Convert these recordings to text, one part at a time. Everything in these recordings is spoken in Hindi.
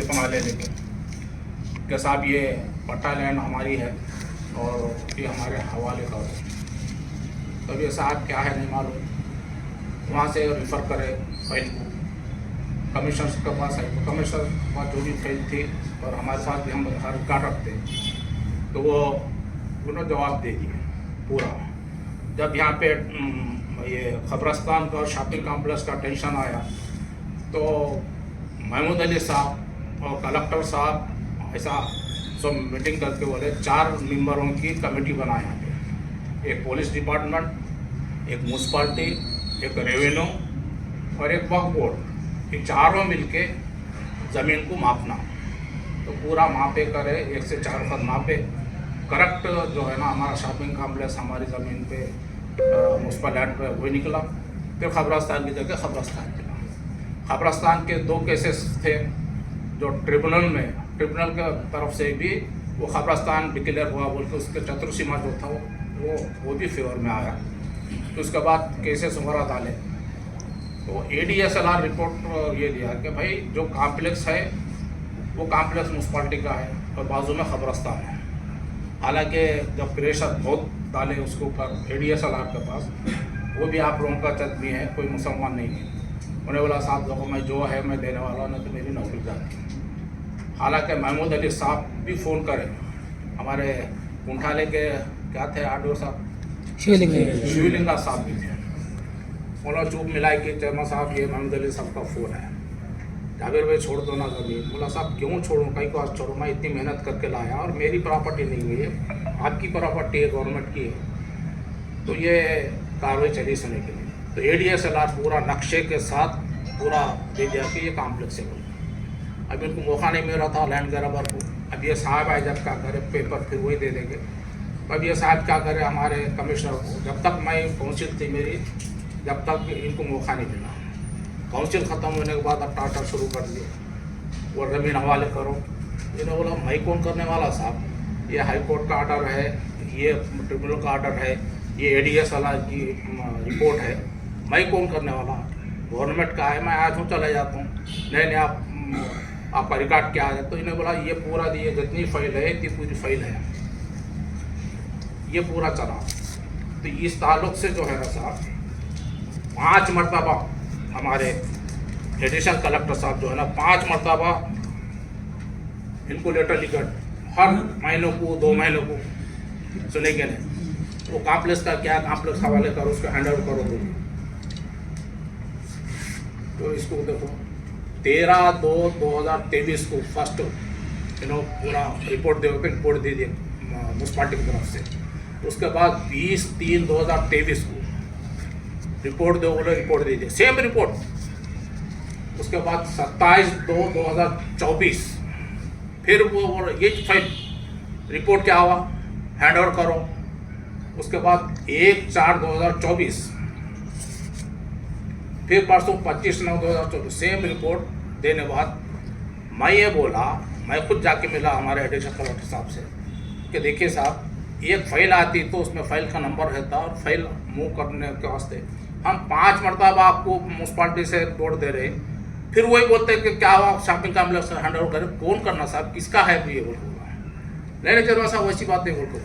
इतना ले लेके कि साहब ये पट्टा लैंड हमारी है और ये हमारे हवाले करो। तब ये साहब क्या है नहीं मालूम, वहाँ से रेफ़र करे फाइल को कमिश्नर के पास है, तो कमिश्नर के पास जो भी फाइल थी और हमारे साथ भी हम हर रिकॉर्ड रखते तो वो उन्होंने जवाब दे दिए पूरा। जब यहाँ पे ये खबरस्तान का शॉपिंग कॉम्प्लेक्स का टेंशन आया तो महमूद अली साहब और कलेक्टर साहब ऐसा सब मीटिंग करके बोले 4 मेंबरों की कमेटी बनाए यहाँ पे, एक पुलिस डिपार्टमेंट, एक म्यूनसिपाल्टी, एक रेवेन्यू और एक वक्फ बोर्ड, ये चारों मिलके ज़मीन को मापना। तो पूरा मापे करे, 1 से 4 फुट मापे करेक्ट जो है ना हमारा शॉपिंग कॉम्प्लेक्स हमारी ज़मीन पे म्यूनसिपल लैंड पे वही निकला। फिर खबरस्तान की जगह खबरस्तान मिला। खबरस्तान के 2 केसेस थे जो ट्रिब्यूनल के तरफ से भी वो खबरस्तान डिक्लेयर हुआ बोल के उसके चतुर्सीमा जो था वो भी फेवर में आया। तो उसके बाद केसेस वगैरह डाले तो ADSLR रिपोर्ट ये दिया कि भाई जो कॉम्प्लेक्स है वो कॉम्प्लेक्स म्यूनसिपाल्टी का है और बाजू में खबरस्तान है। हालांकि जब प्रेशर बहुत डाले उसके ऊपर ADSLR के पास, वो भी आप लोगों का चदमी है, कोई मुसलमान नहीं है। उन्हें बोला साहब देखो मैं जो है मैं देने वाला नहीं तो मेरी नौकरी जाती। हालांकि महमूद अली साहब भी फ़ोन करे, हमारे कुंठाले के क्या थे आडो साहब, शिवलिंगा साहब भी थे। उन्होंने चूप मिलाई कि चेयरमैन साहब ये महमूद अली साहब का फ़ोन है, जाबिर भाई छोड़ दो ना ज़मीन। बोला साहब क्यों छोड़ूँ, कहीं को आज छोड़ूँ, मैं इतनी मेहनत करके लाया और मेरी प्रॉपर्टी नहीं हुई है, आपकी प्रॉपर्टी है, गवर्नमेंट की है। तो ये कार्रवाई चली सुने के लिए तो ADSLR पूरा नक्शे के साथ पूरा दे दिया कि ये कॉम्प्लेक्स है। अब इनको मौका नहीं मिल रहा था लैंड ग्रैबर को। अब ये साहब आए जब क्या करे पेपर फिर वही दे देंगे। अब ये साहब क्या करे हमारे कमिश्नर को, जब तक मैं काउंसिल थी मेरी, जब तक इनको मौका नहीं मिला। काउंसिल ख़त्म होने के बाद अब टाटा शुरू कर दिए वो ज़मीन हवाले करो। इन्होंने बोला मैं कौन करने वाला साहब, ये हाई कोर्ट का ऑर्डर है, ये ट्रिब्यूनल का ऑर्डर है, ये ADSLR की रिपोर्ट है, मैं कौन करने वाला, गवर्नमेंट का है, मैं आज हूँ चला जाता हूँ, नहीं आपका रिकॉर्ड क्या है। तो इन्हें बोला ये पूरा दिए जितनी फाइल है इतनी पूरी फाइल है, ये पूरा चला। तो इस ताल्लुक से जो है ना साहब 5 मरतबा हमारे एडिशनल कलेक्टर साहब जो है ना 5 मरतबा इनको लेटर लिखा, हर महीनों को 2 महीनों को सुनेंगे नहीं वो कॉम्प्लेक्स का क्या, कॉम्प्लेक्स हवाले करो, उसको हैंड ओवर करो बोलिए। तो इसको देखो 13/2/2023 को फर्स्ट पूरा रिपोर्ट दे दिए म्यूनसिपाल्टी की तरफ से। उसके बाद 20/3/2023 को रिपोर्ट दो बोले, रिपोर्ट दे दिए सेम रिपोर्ट। उसके बाद 27/2/2024 फिर वो ये फाइल रिपोर्ट क्या हुआ, हैंड ओवर करो। उसके बाद 1/4/2024 फिर परसों 25/9/2024 सेम रिपोर्ट देने बाद मैं ये बोला, मैं खुद जाके मिला हमारे एडिशनल कलेक्टर साहब से कि देखिए साहब एक फ़ाइल आती तो उसमें फ़ाइल का नंबर रहता और फाइल मूव करने के वास्ते हम 5 मरतबा आपको म्यूनसिपाल्टी से रिपोर्ट दे रहे, फिर वही बोलते हैं कि क्या हुआ शॉपिंग कॉम्प्लेक्स हैंड ओवर करें, कौन करना साहब, किसका है ये बोल नहीं चलो साहब वैसी बात नहीं बोल।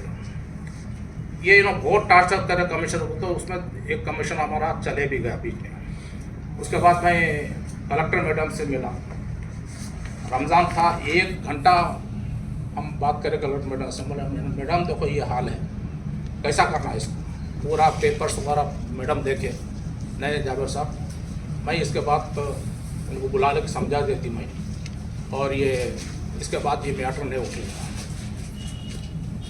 ये बहुत टार्चर करे कमीशन को, तो उसमें एक कमीशन हमारा चले भी गया बीच में। उसके बाद मैं कलेक्टर मैडम से मिला, रमज़ान था, 1 घंटा हम बात करें कलेक्टर मैडम से। बोला मैडम देखो ये हाल है, कैसा करना है इसको, पूरा पेपर्स वगैरह मैडम देखे। नहीं जाबिर साहब मैं इसके बाद तो उनको बुला लेकर समझा देती मैं, और ये इसके बाद ये मैटर नहीं उठेगा।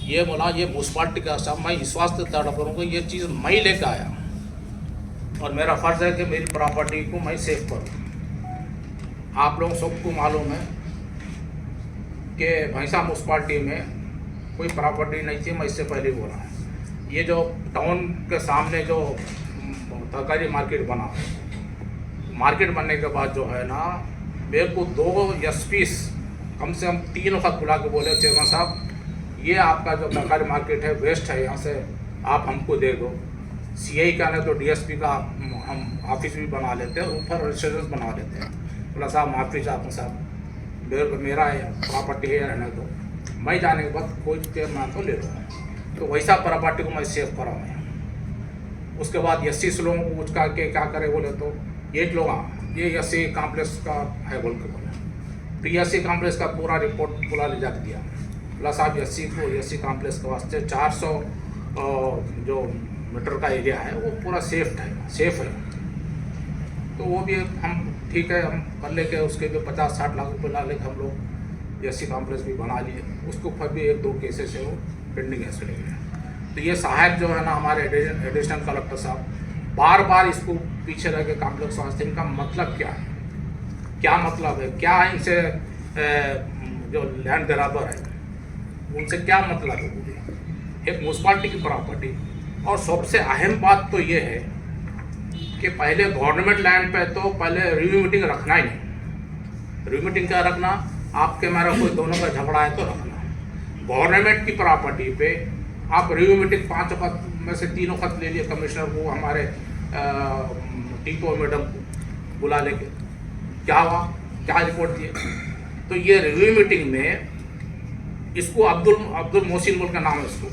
ये बोला ये म्यूनसिपाल्टी का साहब मैं विश्वास देता करूँगा, ये चीज़ मैं लेकर आया और मेरा फ़र्ज़ है कि मेरी प्रॉपर्टी को मैं सेव करूँ। आप लोग सबको मालूम है कि भैंसा म्यूनसिपाल्टी में कोई प्रॉपर्टी नहीं थी, मैं इससे पहले बोला है। ये जो टाउन के सामने जो तरकारी मार्केट बना, मार्केट बनने के बाद जो है ना मेरे को 2 SPs कम से कम 3 वक्त बुला के बोले चेयरमैन साहब ये आपका जो तरकारी मार्केट है वेस्ट है, यहाँ से आप हमको दे दो। CI का नहीं तो DSP का हम ऑफिस भी बना लेते हैं, ऊपर रेजिडेंस बना लेते हैं। बोला साहब माफ़ी चाहता हूँ साहब, मेरा प्रॉपर्टी है रहने दो, मैं जाने के बाद कोई चेयरमैन तो ले लूँगा, तो वैसा प्रॉपर्टी को मैं सेव करा मैं। उसके बाद एससी लोगों को पूछ के क्या करे बोले तो ये लोग ये एससी कॉम्प्लेक्स का है बोल के बोले, तो एससी कॉम्प्लेक्स का पूरा रिपोर्ट पूरा ले जाके दिया। प्लस आप एससी कॉम्प्लेक्स के वास्ते 400 जो मीटर का एरिया है वो पूरा सेफ है, तो वो भी हम ठीक है हम कर लेके उसके भी 50-60 लाख रुपये ला लेके हम लोग एससी कॉम्प्लेक्स भी बना लिए। उसके ऊपर भी 1-2 केसेस है वो पेंडिंग है चले गए। तो ये साहब जो है ना हमारे एडिशनल कलेक्टर साहब बार बार इसको पीछे रह के कॉम्प्लेक्स वास्ते, इनका मतलब क्या है, क्या मतलब है, क्या इनसे जो लैंड बराबर है उनसे क्या मतलब है। एक म्यूनसिपालिटी की प्रॉपर्टी, और सबसे अहम बात तो ये है कि पहले गवर्नमेंट लैंड पे तो पहले रिव्यू मीटिंग रखना ही नहीं। रिव्यू मीटिंग क्या रखना, आपके मेरा कोई दोनों का झगड़ा है तो रखना। गवर्नमेंट की प्रॉपर्टी पे आप रिव्यू मीटिंग 5 वक्त में से 3 वक्त ले लिए, कमिश्नर को हमारे टीपो मैडम को बुला लेके क्या हुआ, क्या रिपोर्ट दिए। तो ये रिव्यू मीटिंग में इसको अब्दुल मोहसिन बोल का नाम है इसको,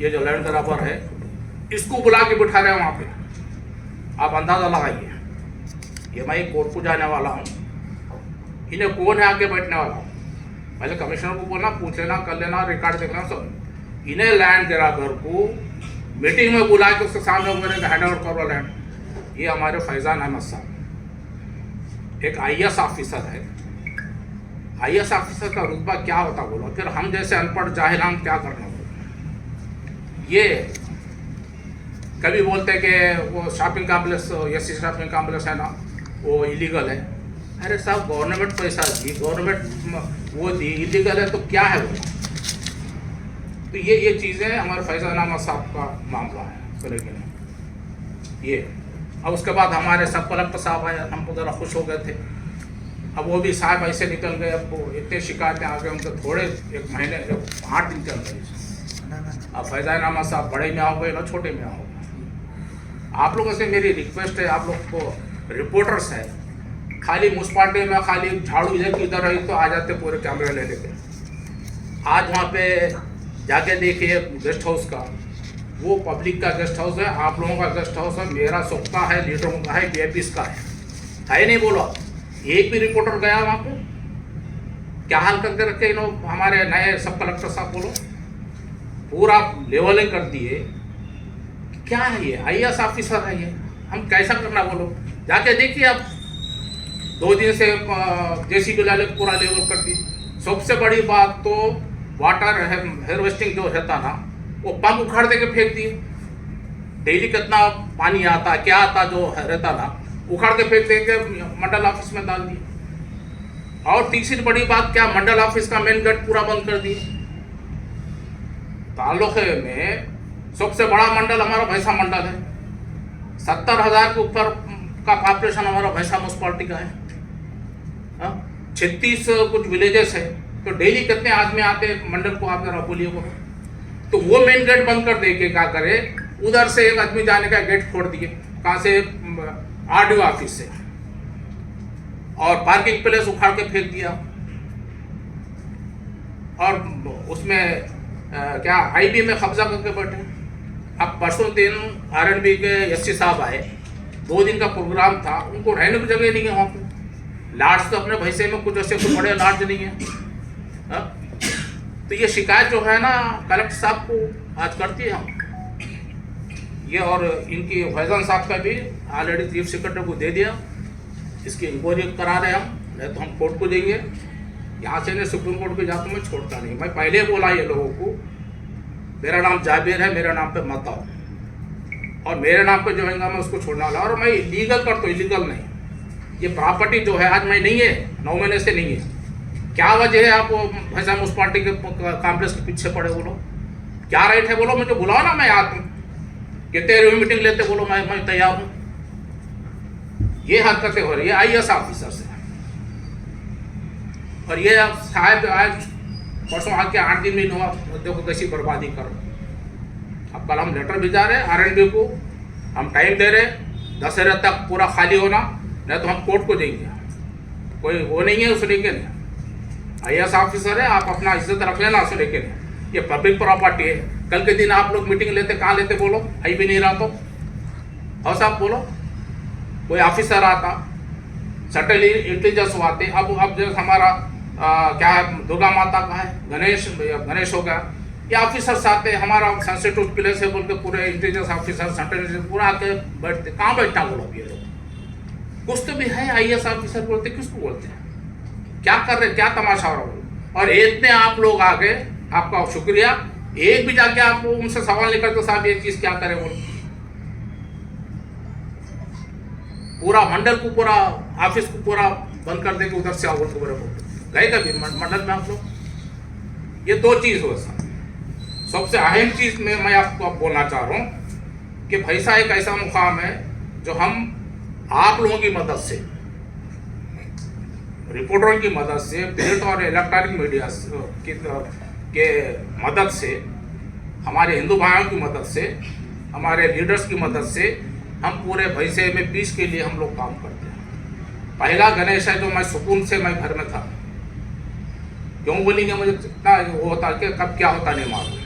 ये जो लैंड ग्राबर है इसको बुला के बिठा रहे हैं वहाँ पे। आप अंदाज़ा लगाइए, ये मैं कोर्ट को जाने वाला हूँ, इन्हें कौन है आके बैठने वाला हूँ। पहले कमिश्नर को बोलना, पूछ लेना, कर लेना, रिकॉर्ड देख लेना सब। इन्हें लैंड ग्राबर को मीटिंग में बुला के उसके सामने मेरे हैंड ओवर करो लैंड। ये हमारे फैजान अहमद साहब एक IAS ऑफिसर है। IAS ऑफिसर का रुतबा क्या होता बोलो, फिर हम जैसे अनपढ़ जाहिल हम क्या करना बोलो। ये कभी बोलते कि वो shopping complex SC shopping complex है ना वो इलीगल है। अरे साहब गवर्नमेंट पैसा दी, गवर्नमेंट वो दी, इलीगल है तो क्या है वो। तो ये चीज़ें हमारे फैजान अहमद साहब का मामला है चले गए ये। अब उसके बाद हमारे सब कलेक्टर साहब आए, हम तो ज़रा खुश हो गए थे। अब वो भी साहब ऐसे निकल गए, अब वो इतने शिकायतें आ गए उनके थोड़े 1 महीने 8 दिन के अंदर। अब फैजान अहमद साहब बड़े में आओगे ना छोटे में आओगे। आप लोगों से मेरी रिक्वेस्ट है, आप लोग को रिपोर्टर्स है, खाली म्यूनसिपालिटी में खाली झाड़ू इधर की उधर रही तो आ जाते पूरे कैमरे ले लेते। आज वहाँ पे जाके देखिए गेस्ट हाउस का, वो पब्लिक का गेस्ट हाउस है, आप लोगों का गेस्ट हाउस है, मेरा सबका है, लीडरों का है, VIPs का है नहीं बोलो। एक भी रिपोर्टर गया वहाँ पे, क्या हाल करके रखे इन्होंने हमारे नए सब कलेक्टर साहब बोलो, पूरा लेवलिंग कर दिए। क्या है ये, IAS ऑफिसर है ये, हम कैसा करना बोलो। जाके देखिए आप, 2 दिन से JCB ला लेकर पूरा लेवल कर दी। सबसे बड़ी बात तो वाटर हार्वेस्टिंग जो रहता ना, वो पंप उखाड़ दे के फेंक दिए। डेली कितना पानी आता क्या आता जो रहता ना, उखाड़ के फेंक देंगे, मंडल ऑफिस में डाल दिए। और तीसरी बड़ी बात क्या, मंडल ऑफिस का मेन गेट पूरा बंद कर दिए। तालुके में सबसे बड़ा मंडल हमारा भैंसा मंडल है, 70,000 के ऊपर का पॉपुलेशन हमारा भैंसा म्यूनसिपालिटी का है। 36 कुछ विलेजेस है, तो डेली कितने आदमी आते मंडल को, आप जरा बोलिए को। तो वो मेन गेट बंद कर दे के क्या करे, उधर से एक आदमी जाने का गेट खोल दिए, कहाँ से, RDO ऑफिस से, और पार्किंग प्लेस उखाड़ के फेंक दिया। और उसमें क्या IB में कब्जा करके बैठे। अब परसों दिन RNB के SC साहब आए, 2 दिन का प्रोग्राम था, उनको रहने की जगह नहीं है वहाँ पे। लाड्स तो अपने भैसे में कुछ ऐसे कुछ बड़े लाड्स नहीं है। तो ये शिकायत जो है ना कलेक्टर साहब को आज करती है हम ये, और इनकी फैजान साहब का भी ऑलरेडी चीफ सेक्रेटरी को दे दिया, इसकी इंक्वायरी करा रहे हम, नहीं तो हम कोर्ट को देंगे। यहाँ से सुप्रीम कोर्ट पे जाकर मैं छोड़ता नहीं। मैं पहले बोला ये लोगों को, मेरा नाम जाबिर है, मेरे नाम पे मत आओ, और मेरे नाम पे जो है मैं उसको छोड़ने वाला। और मैं लीगल कर तो इलीगल नहीं, ये प्रॉपर्टी जो है आज मैं नहीं है, 9 महीने से नहीं है। क्या वजह है आप भैंसा म्यूनसिपालिटी के कॉम्प्लेक्स के पीछे पड़े बोलो, क्या राइट है बोलो, मुझे बुलाओ ना, मैं आता हूँ। कितने रिव्यू मीटिंग लेते बोलो, मैं तैयार हूँ। ये हरकतें हो रही है IAS ऑफिसर से। और ये अब शायद आज परसों आके 8 दिन में हुआ, देखो कैसी बर्बादी करो। अब कल हम लेटर भिजा रहे RNB को, हम टाइम दे रहे 10 तक पूरा खाली होना, नहीं तो हम कोर्ट को देंगे। कोई वो नहीं है उस लेके नहीं। IAS ऑफिसर है, आप अपना इज्जत रख लेना उसे, लेकिन ये पब्लिक प्रॉपर्टी है। कल के दिन आप लोग मीटिंग लेते, कहाँ लेते बोलो? आई भी नहीं रहा तो और साहब बोलो, कोई ऑफिसर आता, सटल इंटेलिजेंस आते। अब जो हमारा क्या है, दुर्गा माता का है, गणेश हो गया, ये ऑफिसर्स आते, हमारा सेंसिटिव प्लेस है बोल के पूरे इंटेलिजेंस ऑफिसर सटल पूरा आके बैठते। कहाँ बैठना बोलो? ये लोग कुछ तो भी है, IAS ऑफिसर बोलते, किसको बोलते हैं? क्या कर रहे, क्या तमाशा हो रहा? और इतने आप लोग आ गए, आपका शुक्रिया। एक भी जाके आप उनसे सवाल नहीं करते, साहब ये चीज क्या करे बोलो? पूरा मंडल को, पूरा ऑफिस को पूरा बंद कर देंगे, उधर से आओ बोल के गए कभी मंडल में आप लोग? ये दो चीज हो सर। सबसे अहम चीज में मैं आपको अब बोलना चाह रहा हूं कि भैसा एक ऐसा मुकाम है जो हम आप लोगों की मदद से, रिपोर्टरों की मदद से, प्रिंट और इलेक्ट्रॉनिक मीडिया के मदद से, हमारे हिंदू भाइयों की मदद से, हमारे लीडर्स की मदद से हम पूरे भैसे में पीस के लिए हम लोग काम करते हैं। पहला गणेश है जो मैं सुकून से मैं घर में था। क्यों बोलेंगे? मुझे कितना वो होता कि कब क्या होता नहीं मालूम।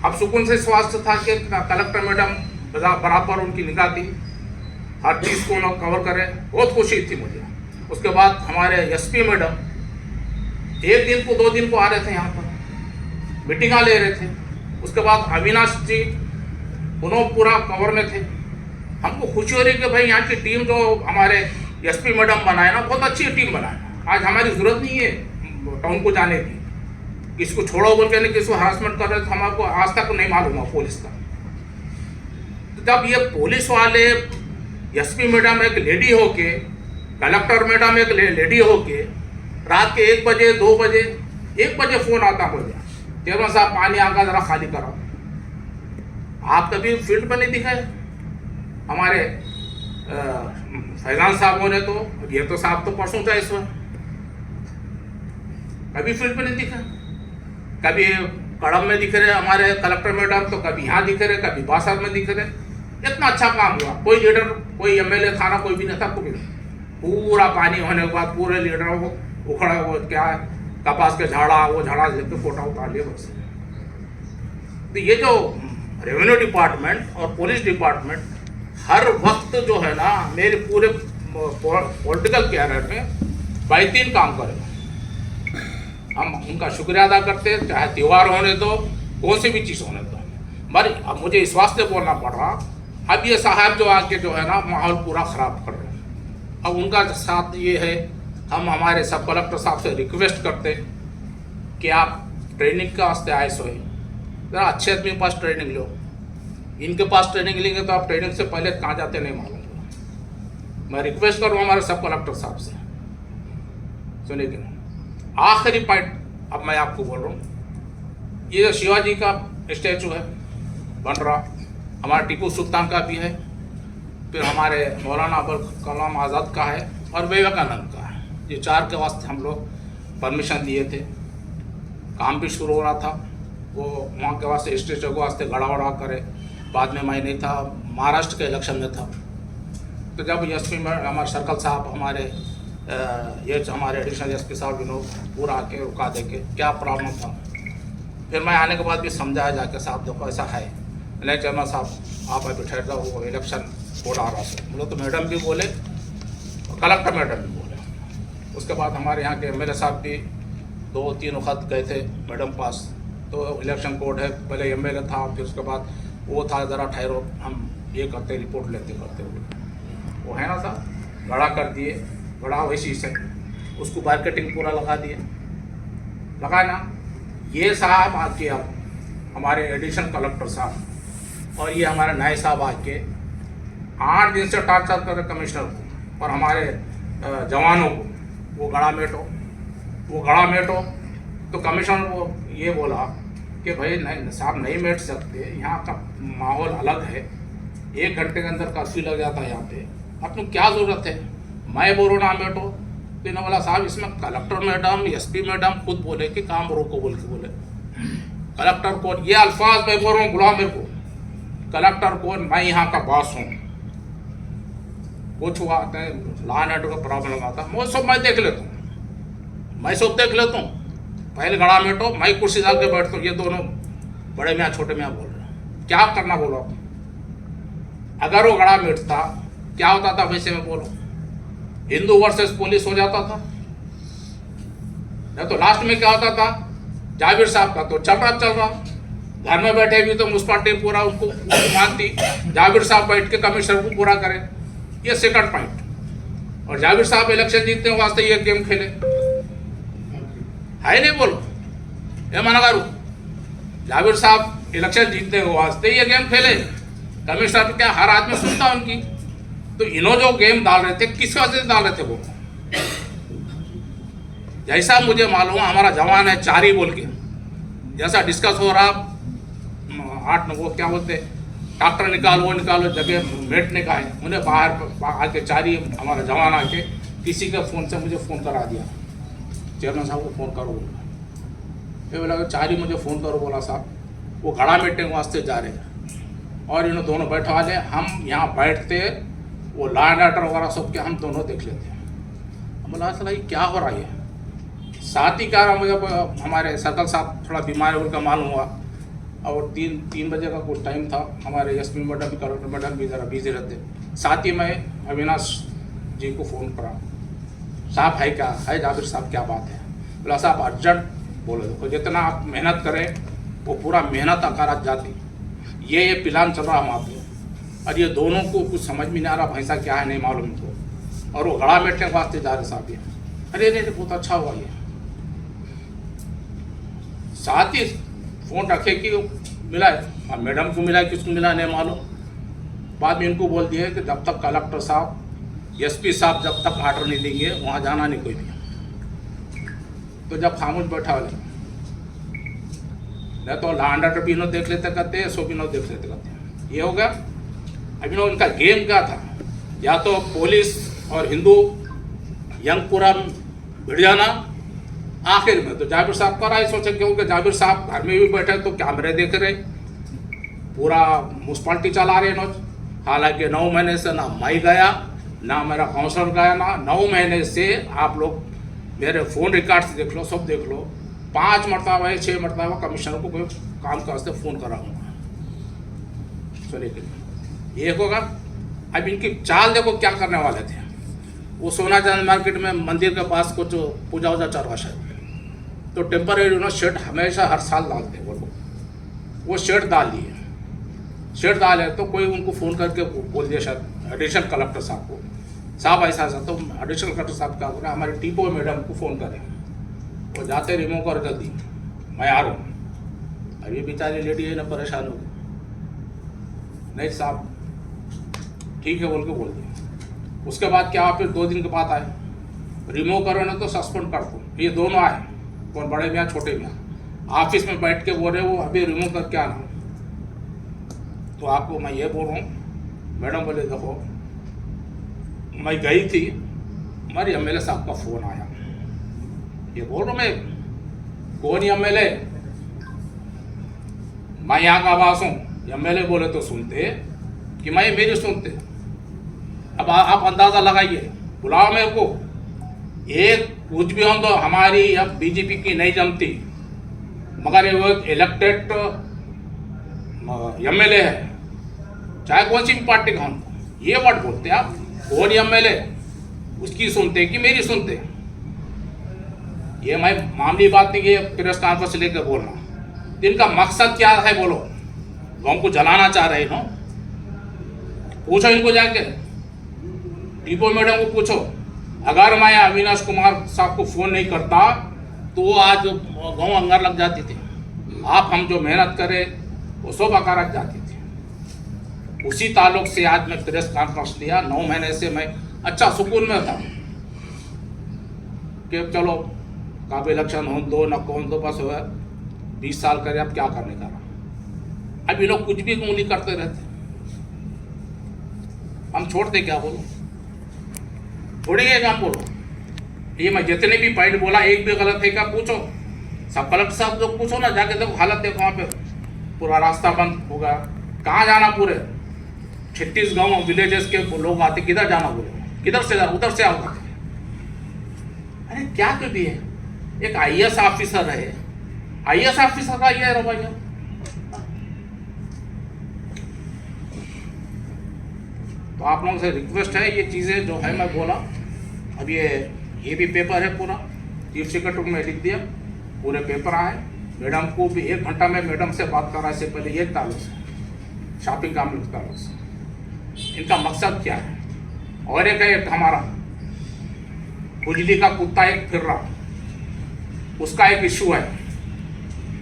अब सुकून से स्वास्थ्य था कि कलेक्टर मैडम बराबर उनकी निगाह थी, हर चीज़ को उन्होंने कवर करे, बहुत खुशी थी मुझे। उसके बाद हमारे SP मैडम 1 दिन को 2 दिन को आ रहे थे, यहाँ पर मीटिंगा ले रहे थे। उसके बाद अविनाश जी उन्होंने पूरा कवर में थे। हमको खुशी हो रही कि भाई यहाँ की टीम जो हमारे SP मैडम बनाए ना, बहुत अच्छी टीम बनाए। आज हमारी जरूरत नहीं है टाउन को जाने की, किसी को छोड़ो बोल के नहीं, किसी को हरासमेंट कर रहे तो हमारे आज तक नहीं मालूम है पुलिस का। तो जब ये पुलिस वाले SP मैडम एक लेडी होके, कलेक्टर मैडम एक लेडी होके, रात के 1 बजे 2 बजे 1 बजे फोन आता मुझे, चेयरमैन साहब पानी आकर जरा खाली करो। आप कभी फील्ड पर नहीं दिखे? हमारे फैजान साहब ने तो, ये तो साहब तो परसों था इस वक्त, कभी फील्ड पर नहीं दिखा। कभी कड़म में दिख रहे हमारे कलेक्टर मैडम, तो कभी यहाँ दिख रहे, कभी बासर में दिख रहे। इतना अच्छा काम हुआ, कोई लीडर, कोई MLA था ना, कोई भी नहीं था, कोई नहीं। पूरा पानी होने के बाद पूरे लीडरों को उखड़ा, वो क्या है, कपास के झाड़ा, वो झाड़ा लेके फोटा उतार लिया बस। तो ये जो रेवेन्यू डिपार्टमेंट और पुलिस डिपार्टमेंट हर वक्त जो है ना, मेरे पूरे पॉलिटिकल कैरियर में बेहतरीन काम करे। हम उनका शुक्रिया अदा करते हैं, चाहे त्यौहार होने दो, कौन सी भी चीज़ होने दो। मगर अब मुझे इस वास्ते बोलना पड़ रहा, अब ये साहब जो आके जो है ना माहौल पूरा ख़राब कर रहे हैं। अब उनका साथ ये है, हम हमारे सब कलेक्टर साहब से रिक्वेस्ट करते कि आप ट्रेनिंग के वास्ते आए सोए, ज़रा अच्छे आदमी के पास ट्रेनिंग लो। इनके पास ट्रेनिंग लेंगे तो आप ट्रेनिंग से पहले कहाँ जाते नहीं मालूम। मैं रिक्वेस्ट करूँ हमारे सब कलेक्टर साहब से, सुनिए कि आखिरी पॉइंट अब मैं आपको बोल रहा हूँ, ये जो शिवाजी का स्टैचू है बन रहा, हमारा टीपू सुल्तान का भी है, फिर हमारे मौलाना अबुल कलाम आज़ाद का है और विवेकानंद का है। ये 4 के वास्ते हम लोग परमिशन दिए थे, काम भी शुरू हो रहा था। वो वहाँ के वास्ते स्टेचू के वास्ते गड़ा वड़ा करे, बाद में मैं नहीं था, महाराष्ट्र के इलेक्शन में था। तो जब SP में हमारे सर्कल साहब, हमारे ये हमारे एडिशनल SP साहब विनोद पूरा आके रुका दे के क्या प्रॉब्लम था। फिर मैं आने के बाद भी समझाया जाके, साहब देखो ऐसा है नहीं, चेयरमैन साहब आप अभी ठहर जाओ, वो इलेक्शन कोड आ रहा है बोलो। तो मैडम भी बोले और कलेक्टर मैडम भी बोले। उसके बाद हमारे यहाँ के MLA साहब भी 2-3 वक्त गए थे मैडम पास, तो इलेक्शन कोड है, पहले MLA था, फिर उसके बाद वो था, ज़रा ठहरो हम ये करते रिपोर्ट लेते करते हुए वो है ना साहब, गड़ा कर दिए, गड़ा वैसी से उसको मार्केटिंग पूरा लगा दिए, लगा ना। ये साहब आके अब हमारे एडिशनल कलेक्टर साहब और ये हमारे नए साहब आके 8 दिन से टॉर्चर कर कमिश्नर को और हमारे जवानों को, वो गड़ा मेटो। तो कमिश्नर को ये बोला कि भाई नहीं साहब नहीं बैठ सकते, यहाँ का माहौल अलग है, 1 घंटे के अंदर कर्फ्यू लग जाता है यहाँ पे, आपको क्या ज़रूरत है, मैं बोलो ना बैठो। तो इन्होंने बोला साहब इसमें कलेक्टर मैडम SP मैडम खुद बोले कि काम रोको बोल के बोले। कलेक्टर कौन, ये अल्फाज मैं बोल रहा हूँ, बुला मेरे को, कलेक्टर कौन, मैं यहाँ का बॉस हूँ। कुछ हुआ लॉ एंड ऑर्डर का प्रॉब्लम आता, वो सब मैं देख लेता हूँ, मैं सब देख लेता हूँ, पहले गड़ा मेटो, मैं कुर्सी डाल के बैठता हूँ, ये दोनों बड़े मियाँ छोटे मियाँ बोल रहे हैं, क्या करना बोलो। अगर वो गड़ा मेटता क्या होता था, वैसे में बोलो, हिंदू वर्सेस पुलिस हो जाता था। नहीं तो लास्ट में क्या होता था, जाबिर साहब का तो चल रहा, घर में बैठे भी तो म्यूनसिपालिटी पूरा उनको मानती, जाबिर साहब बैठ के कमिश्नर को पूरा करे, ये सेकंड पॉइंट। और जाबिर साहब इलेक्शन जीतने वास्ते ये गेम खेले है, नहीं बोलो ये मना करूँ, जाबिर साहब इलेक्शन जीतने वास्ते ये गेम खेले। कमिश्नर क्या हर आदमी सुनता उनकी, तो इन्हों जो गेम डाल रहे थे किस वजह से डाल रहे थे वो, जैसा मुझे मालूम हमारा जवान है चारी बोल के, जैसा डिस्कस हो रहा 8 वो क्या बोलते डॉक्टर निकालो जगह बैठने का है, उन्हें बाहर आके चारी हमारा जवान आके किसी के फ़ोन से मुझे फ़ोन करा दिया, चेयरमैन साहब को फ़ोन करो बोला। फिर बोला चारी मुझे फ़ोन करो, बोला साहब वो घड़ा मीटिंग वास्ते जा रहे हैं और इन्होंने दोनों बैठा वाले, हम यहाँ बैठते वो लॉ एंड ऑर्डर वगैरह सब के हम दोनों देख लेते हैं। बोला असला ये क्या हो रहा है। साथ ही क्या मुझे हमारे सर्कल साहब थोड़ा बीमार है उनका मालूम हुआ, और 3 बजे का कुछ टाइम था, हमारे एसपी मैडम भी कलेक्टर मैडम भी ज़रा बिजी रहते। साथ ही मैं अविनाश जी को फ़ोन करा, साहब है क्या है, जाबिर साहब क्या बात है। बोला साहब अर्जेंट बोले, देखो जितना आप मेहनत करें वो पूरा मेहनत आकार जाती, ये प्लान चल रहा है वहाँ पे, और ये दोनों को कुछ समझ में नहीं आ रहा, भैंसा क्या है नहीं मालूम इनको, और वो गड़ा बैठने के वास्ते जा रहे साहब ये। अरे नहीं बहुत अच्छा हुआ ये। साथ ही फ़ोन रखे कि मिला है, मैडम को मिला है किसको मिला नहीं मालूम। बाद में इनको बोल दिया कि जब तक कलेक्टर साहब एसपी साहब जब तक ऑर्डर नहीं देंगे वहाँ जाना नहीं कोई भी। तो जब खामोश बैठा वाले नहीं तो लॉ एंड ऑर्डर भी इन्हों देख लेते करते, सो भी इन्हों देख लेते करते, ये हो गया। अभी इन्हों इनका गेम क्या था, या तो पुलिस और हिंदू यंगपुरा भिड़ जाना, आखिर में तो जाबिर साहब का राय सोचे क्योंकि जाबिर साहब घर में भी बैठे तो कैमरे देख रहे, पूरा म्यूनसिपालिटी चला रहे इन्होंने। हालांकि 9 महीने से ना मैं गया ना मेरा काउंसलर गया, ना 9 महीने से आप लोग मेरे फ़ोन रिकॉर्ड्स देख लो, सब देख लो, 5 मरतबा या 6 मरतबा कमिश्नर को कोई काम का वास्ते फ़ोन कराऊंगा। चलिए ये होगा। अब इनकी चाल देखो क्या करने वाले थे। वो सोना चांद मार्केट में मंदिर के पास कुछ पूजा वूजा चल रहा शायद, तो टेम्पररी उन्होंने शर्ट हमेशा हर साल डालते हैं वो शर्ट डाल लिए। शर्ट डाले तो कोई उनको फ़ोन करके बोल दिया शायद एडिशनल कलेक्टर साहब को, साहब ऐसा ऐसा, तो एडिशनल कलेक्टर साहब क्या बोल रहे हमारे टीपो मैडम को फ़ोन करें, वो जाते रिमूव कर जल्दी मैं आ रहा हूँ। अभी बेचारी लेडी है ना परेशान हो गई, नहीं साहब ठीक है बोल के बोल दिया। उसके बाद क्या फिर 2 दिन के बाद आए, रिमूव करो ना तो सस्पेंड कर दो। ये दोनों आए, कौन बड़े मियाँ छोटे मियाँ, ऑफिस में बैठ के बोल रहे वो अभी रिमूव करके आना। तो आपको मैं ये बोल रहा हूँ, मैडम बोले देखो मैं गई थी, हमारी एमएलए साहब का फ़ोन आया, ये बोल रहा हूँ मैं कौन एमएलए, मैं यहाँ का आवास हूँ। एमएलए बोले तो सुनते कि मैं मेरी सुनते। अब आप अंदाज़ा लगाइए, बुलाओ मेरे को, एक कुछ भी हो तो हमारी अब बीजेपी की नहीं जमती, मगर वो इलेक्टेड एमएलए है, चाहे कौन सी भी पार्टी का हो, ये वर्ड बोलते हैं आप, कौन एमएलए उसकी सुनते कि मेरी सुनते। ये मैं मामूली बात नहीं, ये प्रेस कॉन्फ्रेंस लेकर बोलना, इनका मकसद क्या है बोलो, गाँव को जलाना चाह रहे हो, पूछो इनको जाके, टीपो मैडम को पूछो। अगर मैं अविनाश कुमार साहब को फ़ोन नहीं करता तो आज गाँव अंगार लग जाती थी, आप हम जो मेहनत करें वो सब आकार रख जाती थी। उसी ताल्लुक से आज मैं प्रेस कॉन्फ्रेंस लिया। 9 महीने से मैं अच्छा सुकून में था कि चलो कब इलेक्शन हो दो न कौन दो, बस हो 20 साल करे, अब क्या करने का। अब ये लोग कुछ भी उंगली करते रहते, हम छोड़ते क्या बोलो, छोड़ेंगे क्या बोलो। ये मैं जितने भी पॉइंट बोला एक भी गलत है क्या पूछो, सब कलेक्टर साहब लोग पूछो ना जाके, देखो हालत देखो वहाँ पे पूरा रास्ता बंद होगा, कहाँ जाना, पूरे 36 गाँव विलेजेस के लोग आते, किधर जाना बोले, किधर से जाना, उधर से आओ। अरे क्या कर दिए, एक आईएएस ऑफिसर है, आईएएस ऑफिसर का ये रवैया। तो आप लोगों से रिक्वेस्ट है, ये चीज़ें जो है मैं बोला, अब ये भी पेपर है पूरा, चीफ सेक्रेटरी में लिख दिया, पूरे पेपर आए। मैडम को भी 1 घंटा में मैडम से बात करा से पहले ये ताल्लुक से शॉपिंग का ताल्लुक से इनका मकसद क्या है। और एक हमारा खुजली का कुत्ता एक फिर रहा, उसका एक इशू है,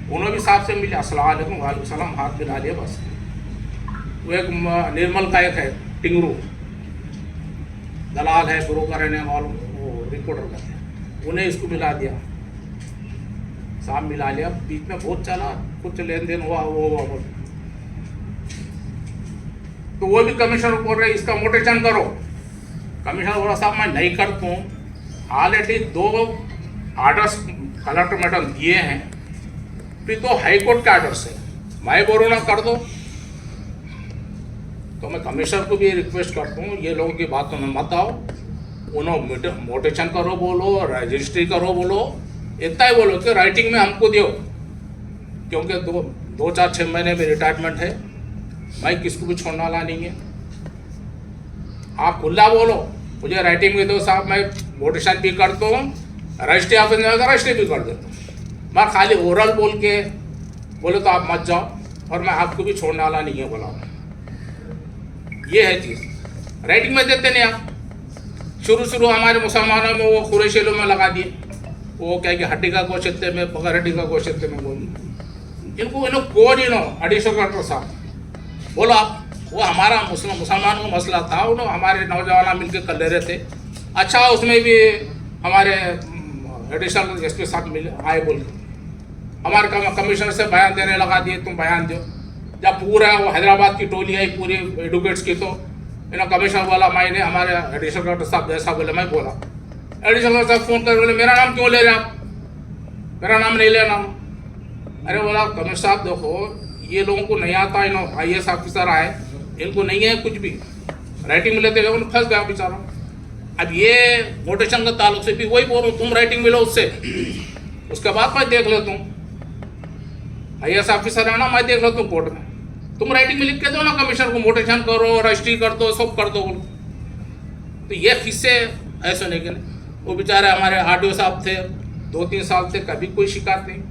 उन्होंने भी साहब से मिले, अस्सलाम वालेकुम, वालेकुम सलाम, हाथ मिला लिया बस। वो एक निर्मल का एक है टिंगरू, दलाल है, ब्रोकर है, वो रिपोर्टर का है, उन्हें इसको मिला दिया, साहब मिला लिया, बीच में बहुत चला, कुछ लेन देन हुआ वो तो वो भी कमिश्नर बोल रहे इसका मोटेशन करो। कमिश्नर बोला साहब मैं नहीं करता हूँ, ऑलरेडी 2 ऑर्डर्स कलेक्टर मैडम दिए हैं, फिर 2 हाईकोर्ट के ऑर्डर्स है, मैं बोल रहा कर दो। तो मैं कमिश्नर को भी रिक्वेस्ट करता हूँ, ये लोगों की बातों में मत आओ, उन्होंने मोटेशन करो बोलो, रजिस्ट्री करो बोलो, इतना ही बोलो कि राइटिंग में हमको दो, क्योंकि 2-4-6 महीने में रिटायरमेंट है, मैं किसको भी छोड़ने वाला नहीं है। आप खुला बोलो, मुझे राइटिंग में दो साहब, मैं मोटेशन भी करता हूँ, रजिस्ट्री ऑफिस में जाकर रजिस्ट्री भी कर देता हूँ। मैं खाली ओरल बोल के बोले तो आप मत जाओ, और मैं आपको भी छोड़ने वाला नहीं है बोला। ये है चीज़, राइटिंग में देते नहीं आप। शुरू हमारे मुसलमानों में वो कुरैशियों में लगा दिए, वो क्या कि हड्डी का गोश्त इतने में, बगैर हड्डी का गोश्त इतने में बोली। इनको कौन एडिशनल कलेक्टर साहब बोलो आप, वो हमारा मुसलमानों का मसला था, उन्होंने हमारे नौजवान मिलकर कर ले रहे थे। अच्छा उसमें भी हमारे एडिशनल एसपी साहब मिले आए बोल के हमारे कमिश्नर से बयान देने लगा दिए, तुम बयान दो। जब पूरा वो हैदराबाद की टोली आई पूरी एडवोकेट्स की, तो इन्होंने कमिश्नर बोला मैंने हमारे एडिशनल कलेक्टर साहब जैसा बोले मैं बोला। एडिशनल कलेक्टर साहब फोन कर बोले मेरा नाम क्यों ले रहे आप, मेरा नाम नहीं लेना। अरे बोला कमिश्नर साहब देखो ये लोगों को नहीं आता, IAS ऑफिसर आए, इनको नहीं है कुछ भी, राइटिंग में लेते हुए फंस गया बेचारा। अब ये मोटेशन के ताल्लुक से भी वही बोल रहा हूँ, तुम राइटिंग मिलो उससे, उसके बाद मैं देख लेता हूँ, IAS ऑफिसर है ना, मैं देख लेता हूँ कोर्ट में, तुम राइटिंग में लिख के दो ना कमिश्नर को, मोटेशन करो, रजिस्ट्री कर दो, सब कर दो। तो ये किससे ऐसा नहीं कि वो बेचारे हमारे RDO साहब थे, 2-3 साल से कभी कोई शिकायत नहीं।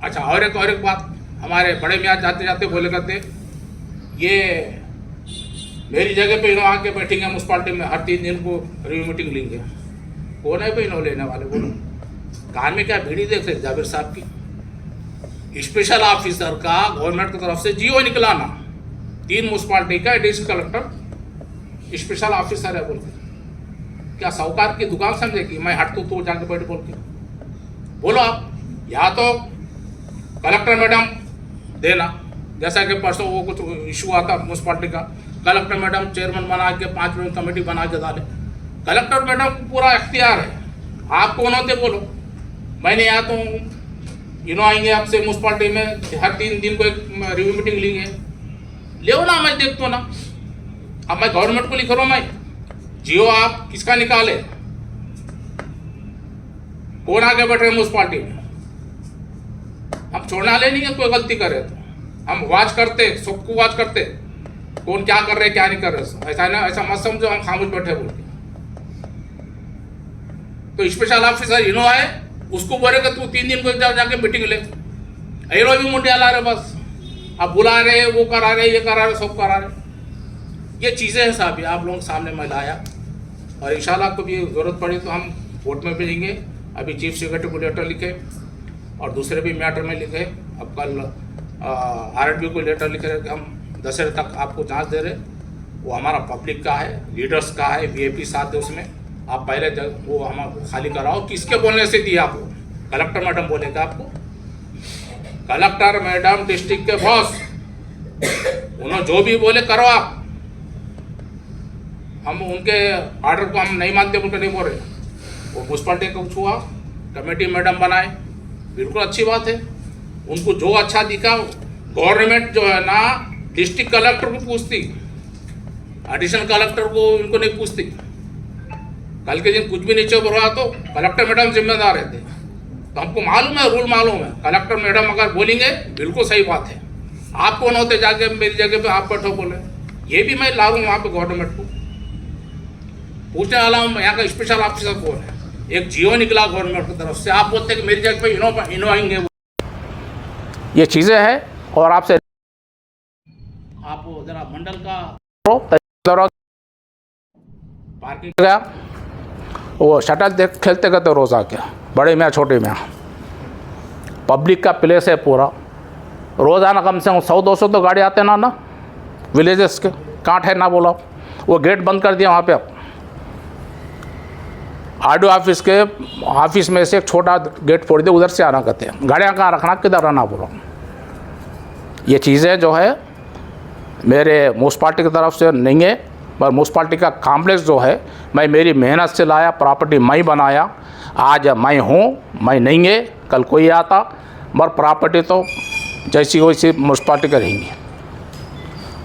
अच्छा और एक बात, हमारे बड़े मियाँ जाते जाते बोले करते ये मेरी जगह पे इन्हों आके बैठेंगे म्यूनसिपाल्टी में, हर 3 दिन को रिव्यू मीटिंग लेंगे। कौन है भाई इन्हों लेने वाले बोलो, कान में क्या भीड़ी देख रहे जाबिर साहब की। स्पेशल ऑफिसर का गवर्नमेंट की तरफ से जीओ निकला ना, 3 म्यूनसिपाल्टी का एडिशनल कलेक्टर स्पेशल ऑफिसर है बोल के, क्या साहूकार की दुकान समझे कि मैं हट तो जाके बैठ बोल के बोलो आप, या तो कलेक्टर मैडम देना, जैसा कि परसों वो कुछ इशू आता म्यूनसिपाल्टी का, कलेक्टर मैडम चेयरमैन बना के 5 लोग कमेटी बना के डाले। कलेक्टर मैडम को पूरा इख्तियार है, आप कौन होते बोलो, मैं नहीं आता हूँ, इन्हों आएंगे आपसे म्यूनसिपाल्टी में, हर 3 दिन को एक रिव्यू मीटिंग लेंगे, ले ना, मैं देखता हूँ ना। अब मैं गवर्नमेंट को लिख रहा हूँ, मैं जियो आप किसका निकाले, कौन आगे बैठ रहे म्यूनसिपाल्टी में, हम छोड़ने वाले नहीं है, कोई गलती करे तो हम वाच करते, सबको वाच करते, कौन क्या कर रहे क्या नहीं कर रहे, ऐसा ना, ऐसा मत समझो हम खामोश बैठे बोल के। तो स्पेशल ऑफिसर इनो है, उसको बोलेगा तू 3 दिन को जाके मीटिंग ले, एरो भी मुंडिया ला रहे बस, अब बुला रहे, वो करा रहे, ये करा रहे, सब करा रहे। ये चीज़ें हैं साहब, आप लोगों के सामने मैं लाया, और इंशाल्लाह को भी ज़रूरत पड़ी तो हम कोर्ट में भेजेंगे। अभी चीफ सेक्रेटरी को लेटर लिखे और दूसरे भी मैटर में लिखे, अब कल RDO को लेटर लिखे कि हम दशहरे तक आपको जांच दे रहे, वो हमारा पब्लिक का है, लीडर्स का है, VIP साथ है उसमें, आप पहले वो हम खाली कराओ। किसके बोलने से दिया आपको, कलेक्टर मैडम बोलेगा आपको, कलेक्टर मैडम डिस्ट्रिक्ट के बॉस, उन्होंने जो भी बोले करो आप, हम उनके ऑर्डर को हम नहीं मानते बोलकर नहीं बोल रहे। वो म्यूनसिपाल्टी को छुआ, कमेटी मैडम बनाए, बिल्कुल अच्छी बात है, उनको जो अच्छा दिखा, गवर्नमेंट जो है ना डिस्ट्रिक्ट कलेक्टर को पूछती, एडिशनल कलेक्टर को इनको नहीं पूछती। कल के दिन कुछ भी नीचे हो रहा तो कलेक्टर मैडम जिम्मेदार रहते, तो हमको मालूम है, रूल मालूम है। कलेक्टर मैडम अगर बोलेंगे बिल्कुल सही बात है। आप कौन होते जाके मेरी जगह पे आप बैठो बोले? ये भी मैं ला वहाँ पे गवर्नमेंट को पूछने वाला हूँ, यहाँ का स्पेशल ऑफिसर कौन है? एक जियो निकला गवर्नमेंट की तरफ से, आप बोलते हैं कि मेरी जगह पे इनो आएंगे। ये चीज़ें हैं। और आपसे आप जरा मंडल का पार्किंग गया, वो शटल देख खेलते गए रोज़ आके, बड़े में छोटे में, पब्लिक का प्लेस है पूरा। रोज़ाना कम से कम 100-200 तो गाड़ी आते ना विलेजेस के, कांट है ना बोला। वो गेट बंद कर दिया वहाँ पे। अब आरडीओ ऑफिस के ऑफिस में से एक छोटा गेट फोड़ दिया, उधर से आना कहते हैं। गाड़ियाँ कहाँ रखना, किधर रहना बोलो। ये चीज़ें जो है मेरे म्यूनसिपाल्टी की तरफ से नहीं है, पर म्यूनसिपाल्टी का कॉम्प्लेक्स जो है मैं मेरी मेहनत से लाया, प्रॉपर्टी मैं बनाया। आज मैं हूँ, मैं नहीं है, कल कोई आता, मगर प्रॉपर्टी तो जैसी वैसी म्यूनसिपाल्टी का रहेंगी।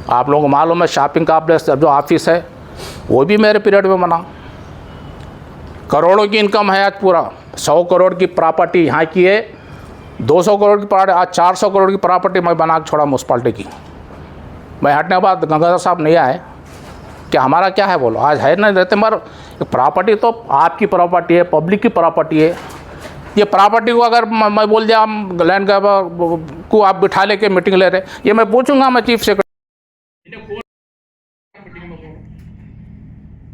आप लोगों को मालूम है शॉपिंग कॉम्प्लेक्स जो ऑफिस है वो भी मेरे पीरियड में बना। करोड़ों की इनकम है आज, पूरा 100 करोड़ की प्रॉपर्टी यहाँ की है, 200 करोड़ की प्रॉपर्टी, आज 400 करोड़ की प्रॉपर्टी मैं बना के छोड़ा म्यूनसिपाल्टी की। मैं हटने के बाद गंगाधर साहब नहीं आए कि हमारा क्या है बोलो, आज है नहीं रहते, मगर प्रॉपर्टी तो आपकी प्रॉपर्टी है, पब्लिक की प्रॉपर्टी है। ये प्रॉपर्टी को अगर मैं बोल दिया हम लैंड को आप बिठा लेके मीटिंग ले रहे, ये मैं पूछूंगा, मैं चीफ सेक्रेटरी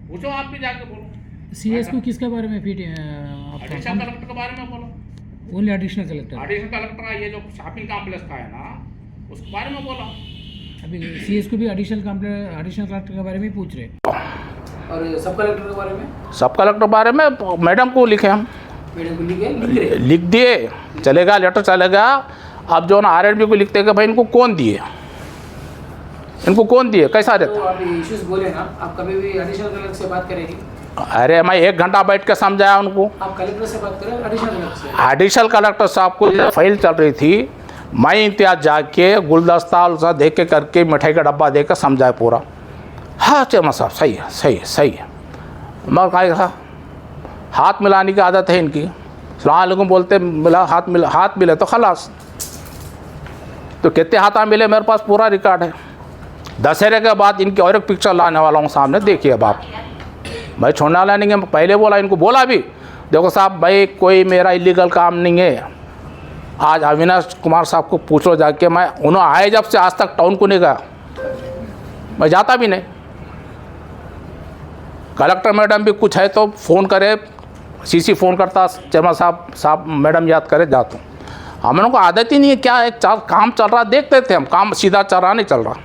पूछो, आप भी जाके बोलो सीएस को किसके बारे में फिर एडिशनल कलेक्टर के बारे में बोलो। ओनली एडिशनल कलेक्टर का ये जो शॉपिंग कॉम्प्लेक्स का है ना, उसके बारे में बोला। अभी सीएस को भी एडिशनल कलेक्टर के बारे में पूछ रहे, और सब कलेक्टर के बारे में, सब कलेक्टर के बारे में मैडम को लिखे, हम मैडम को लिख दिए, चलेगा, लेटर चलेगा। अब जो ना आरएनबी को लिखते हैं कि भाई इनको कौन दिए, इनको कौन दिए, कैसा रहता। तो आप इश्यूज बोले ना, आप कभी भी एडिशनल कलेक्टर से बात करेंगे? अरे मैं 1 घंटा बैठ के समझाया उनको। आप कलेक्टर से बात करें, एडिशनल कलेक्टर से? एडिशनल कलेक्टर साहब को फाइल चल रही थी, मैं इम्तियाज जाके गुलदस्ता उलसा दे के करके मिठाई का डब्बा दे के समझाया पूरा। हाँ चेयरमैन साहब सही है, सही है, सही है। मगर कहा हाथ मिलाने की आदत है इनकी, सलाम अलैकुम बोलते मिला, हाथ मिले तो खलास। तो कितने हाथ मिले मेरे पास पूरा रिकॉर्ड है। दशहरे के बाद इनकी और एक पिक्चर लाने वाला हूँ सामने, देखिए अब आप। भाई छोड़ने वाला नहीं है, पहले बोला, इनको बोला भी, देखो साहब भाई कोई मेरा इलीगल काम नहीं है। आज अविनाश कुमार साहब को पूछ लो जाके, मैं उन्होंने आए जब से आज तक टाउन को नहीं गया, मैं जाता भी नहीं। कलेक्टर मैडम भी कुछ है तो फ़ोन करे, सीसी फ़ोन करता, चेयरमैन साहब मैडम याद करे, जाता हूँ। हम लोगों को आदत ही नहीं है, क्या एक काम चल रहा देखते थे हम, काम सीधा चल रहा नहीं चल रहा।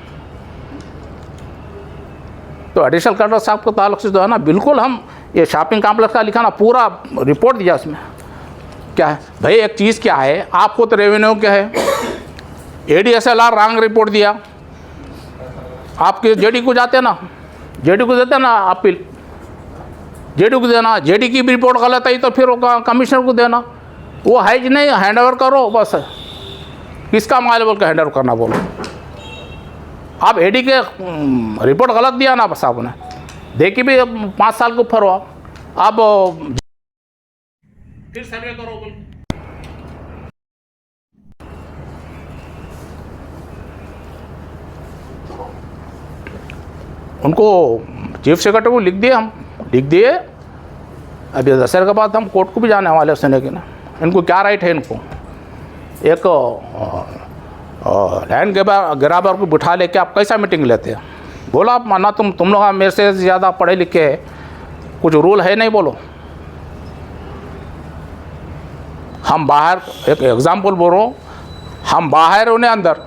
तो एडिशनल कलेक्टर साहब के ताल्लुक से जो है ना, बिल्कुल हम ये शॉपिंग कॉम्प्लेक्स का लिखा ना, पूरा रिपोर्ट दिया उसमें। क्या है भाई, एक चीज़ क्या है, आपको तो रेवेन्यू क्या है, ADSLR रॉन्ग रिपोर्ट दिया, आपके जेडी को जाते ना, जेडी को देते ना अपील, जेडी को देना, जेडी की भी रिपोर्ट गलत आई तो फिर वो कमिश्नर को देना। वो है जी नहीं, हैंड ओवर करो बस। किसका माल बोल के हैंड ओवर करना बोलो। आप एडी के रिपोर्ट गलत दिया ना, बस आपने देखी भी 5 साल के ऊपर हुआ, अब फिर सर्वे करो बोल। उनको चीफ सेक्रेटरी को लिख दिए, हम लिख दिए। अभी दशहरे के बाद हम कोर्ट को भी जाने वाले सुने कि ना, इनको क्या राइट है, इनको एक लैंड ग्राबर को बिठा लेके आप कैसा मीटिंग लेते हैं? बोला आप माना, तुम लोग मेरे से ज़्यादा पढ़े लिखे हैं, कुछ रूल है नहीं बोलो। हम बाहर, एक एग्जाम्पल बोल रहा हूँ, हम बाहर उन्हें अंदर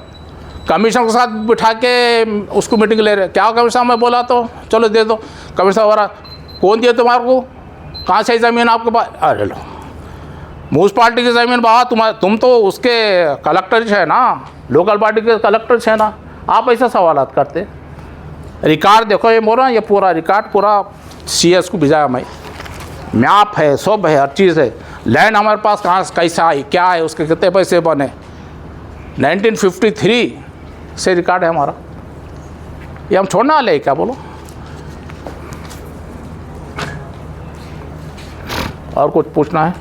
कमिश्नर के साथ बिठा के उसको मीटिंग ले रहे, क्या कमिश्नर मैं बोला तो चलो दे दो। कमिश्नर वाला कौन दिया तुम्हारे को, कहाँ से ज़मीन आपके पास? अरे लो, म्यूनसिपाल्टी की ज़मीन बाबा, तुम तो उसके कलेक्टर है ना, लोकल बॉडी के कलेक्टर है ना, आप ऐसा सवालात करते। रिकॉर्ड देखो, ये बोल रहा ये पूरा रिकॉर्ड पूरा CS को भिजाया मैं, मैप है, सब है, हर चीज़ है। लैंड हमारे पास कहाँ कैसा आई, क्या है, उसके कितने पैसे बने, 1953 से रिकॉर्ड है हमारा। ये हम छोड़ना वाले क्या बोलो? और कुछ पूछना है?